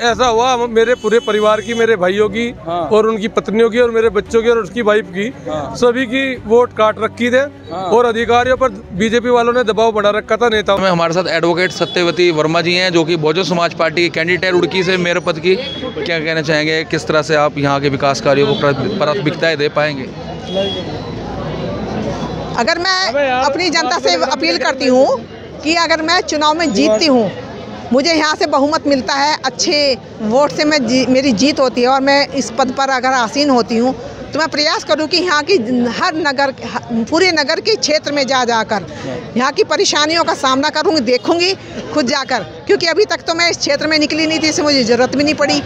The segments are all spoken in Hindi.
ऐसा हुआ मेरे पूरे परिवार की, मेरे भाइयों की और उनकी पत्नियों की और मेरे बच्चों की और उसकी वाइफ की सभी की वोट काट रखी थे और अधिकारियों पर बीजेपी वालों ने दबाव बढ़ा रखा था नेताओं में। हमारे साथ एडवोकेट सत्यवती वर्मा जी हैं जो कि बहुजन समाज पार्टी के कैंडिडेट रुड़की से मेयर पद की। क्या कहना चाहेंगे, किस तरह से आप यहाँ के विकास कार्यों को प्राथमिकताएं दे पाएंगे? अगर मैं अपनी जनता से अपील करती हूँ कि अगर मैं चुनाव में जीतती हूँ, मुझे यहाँ से बहुमत मिलता है, अच्छे वोट से मेरी जीत होती है और मैं इस पद पर अगर आसीन होती हूँ तो मैं प्रयास करूँ कि यहाँ की हर नगर, पूरे नगर के क्षेत्र में जाकर यहाँ की परेशानियों का सामना करूँगी, देखूँगी खुद जाकर, क्योंकि अभी तक तो मैं इस क्षेत्र में निकली नहीं थी, इससे मुझे ज़रूरत भी नहीं पड़ी।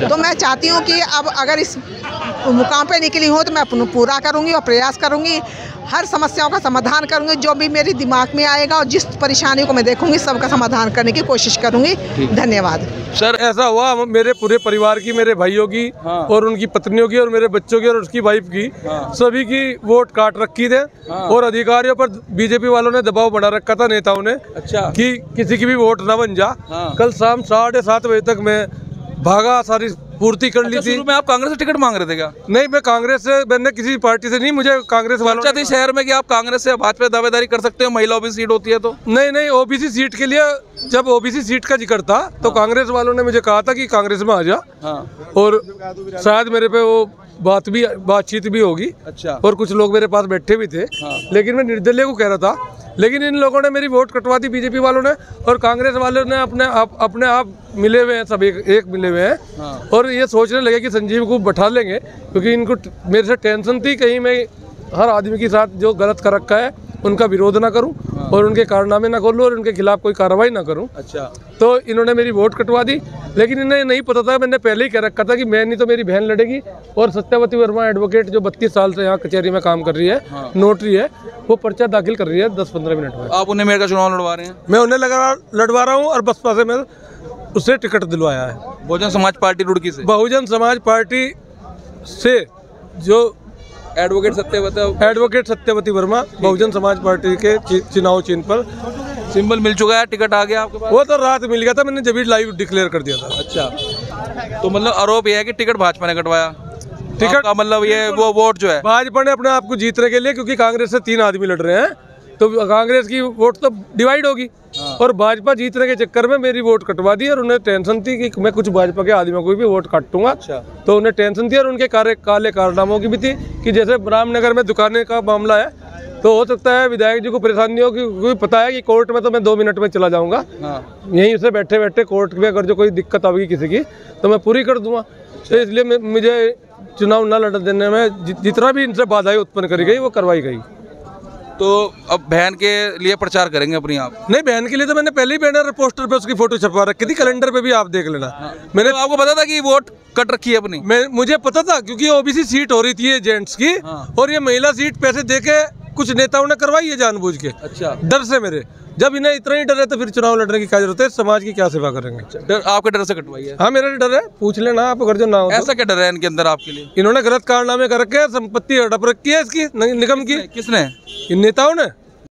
तो मैं चाहती हूँ कि अब अगर इस मुकाम पे निकली हूँ तो मैं पूरा करूँगी और प्रयास करूँगी, हर समस्याओं का समाधान करूँगी, जो भी मेरे दिमाग में आएगा और जिस परेशानी को मैं देखूँगी सबका समाधान करने की कोशिश करूँगी। धन्यवाद सर। ऐसा हुआ मेरे पूरे परिवार की, मेरे भाइयों की और उनकी पत्नियों की और मेरे बच्चों की और उसकी वाइफ की सभी की वोट काट रखी थे और अधिकारियों पर बीजेपी वालों ने दबाव बढ़ा रखा था नेताओं ने। अच्छा। कि किसी की भी वोट ना बन जा। कल शाम 7:30 बजे तक मैं भागा, सारी पूर्ति कर ली थी। शुरू में आप कांग्रेस से टिकट मांग रहे थे क्या? नहीं, मैं कांग्रेस से, मैंने किसी पार्टी से नहीं, मुझे कांग्रेस वालों ने शहर में कि आप कांग्रेस से भाजपा दावेदारी कर सकते हो, महिला ओबीसी सीट होती है तो? नहीं, ओबीसी सीट के लिए जब ओबीसी सीट का जिक्र था तो कांग्रेस वालों ने मुझे कहा था कि कांग्रेस में आ जा। और शायद मेरे पे वो बातचीत भी होगी। अच्छा। और कुछ लोग मेरे पास बैठे भी थे। लेकिन मैं निर्दलीय को कह रहा था, लेकिन इन लोगों ने मेरी वोट कटवा दी, बीजेपी वालों ने, और कांग्रेस वालों ने अपने आप मिले हुए हैं, सब एक मिले हुए हैं। और ये सोचने लगे कि संजीव को बैठा लेंगे, क्योंकि इनको मेरे से टेंशन थी कहीं मैं हर आदमी के साथ जो गलत कर रखा है उनका विरोध ना करूं और उनके कारनामे ना खोलूं और उनके खिलाफ कोई कार्रवाई ना करूं। अच्छा। तो इन्होंने मेरी वोट कटवा दी, लेकिन इन्हें नहीं पता था, मैंने पहले ही कह रखा था कि मैं नहीं तो मेरी बहन लड़ेगी। और सत्यवती वर्मा एडवोकेट जो 32 साल से यहाँ कचहरी में काम कर रही है, नोटरी है, वो पर्चा दाखिल कर रही है 10-15 मिनट में। आप उन्हें मेयर का चुनाव लड़वा रहे हैं? मैं उन्हें लड़वा रहा हूँ और बसपा से मैं उससे टिकट दिलवाया है। बहुजन समाज पार्टी रुड़की से? बहुजन समाज पार्टी से जो एडवोकेट सत्यवती वर्मा, बहुजन समाज पार्टी के चुनाव चिन्ह पर सिंबल मिल चुका है, टिकट आ गया आपके पास? वो तो रात मिल गया था, मैंने जब लाइव डिक्लेयर कर दिया था। अच्छा। तो मतलब आरोप ये है कि टिकट भाजपा ने कटवाया? टिकट का मतलब ये वो वोट जो है भाजपा ने अपने आप को जीतने के लिए, क्योंकि कांग्रेस से 3 आदमी लड़ रहे हैं तो कांग्रेस की वोट तो डिवाइड होगी। और भाजपा जीतने के चक्कर में मेरी वोट कटवा दी और उन्हें टेंशन थी कि मैं कुछ भाजपा के आदमियों को भी वोट काटूंगा। अच्छा। तो उन्हें टेंशन थी और उनके काले कारनामों की भी थी, कि जैसे रामनगर में दुकानें का मामला है, तो हो सकता है विधायक जी को परेशानी हो, क्योंकि पता है कि कोर्ट में तो मैं 2 मिनट में चला जाऊंगा। यहीं से बैठे बैठे कोर्ट में अगर जो कोई दिक्कत आएगी किसी की तो मैं पूरी कर दूंगा। तो इसलिए मुझे चुनाव न लड़ देने में जितना भी इनसे बाधाएं उत्पन्न करी गई वो करवाई गई। तो अब बहन के लिए प्रचार करेंगे अपनी आप? नहीं, बहन के लिए तो मैंने पहले ही बैनर पोस्टर पे उसकी फोटो छपवा रखी थी, कैलेंडर पे भी आप देख लेना। मैंने तो आपको पता था कि वोट कट रखी है अपनी? मुझे पता था, क्योंकि ओबीसी सीट हो रही थी जेंट्स की। और ये महिला सीट पैसे देके कुछ नेताओं ने करवाई है जानबूझ के। अच्छा। डर से मेरे, जब इन्हें इतना ही डर है तो फिर चुनाव लड़ने की क्या जरूरत है, समाज की क्या सेवा करेंगे? डर आपके डर से कटवाई है? हाँ, मेरा डर है, पूछ लेना आप अगर जो ना हो। ऐसा क्या डर है इनके अंदर आपके लिए? इन्होंने गलत कारनामे कर रखे हैं, संपत्ति हड़प रखी है इसकी निगम की। किसने? इन नेताओं ने।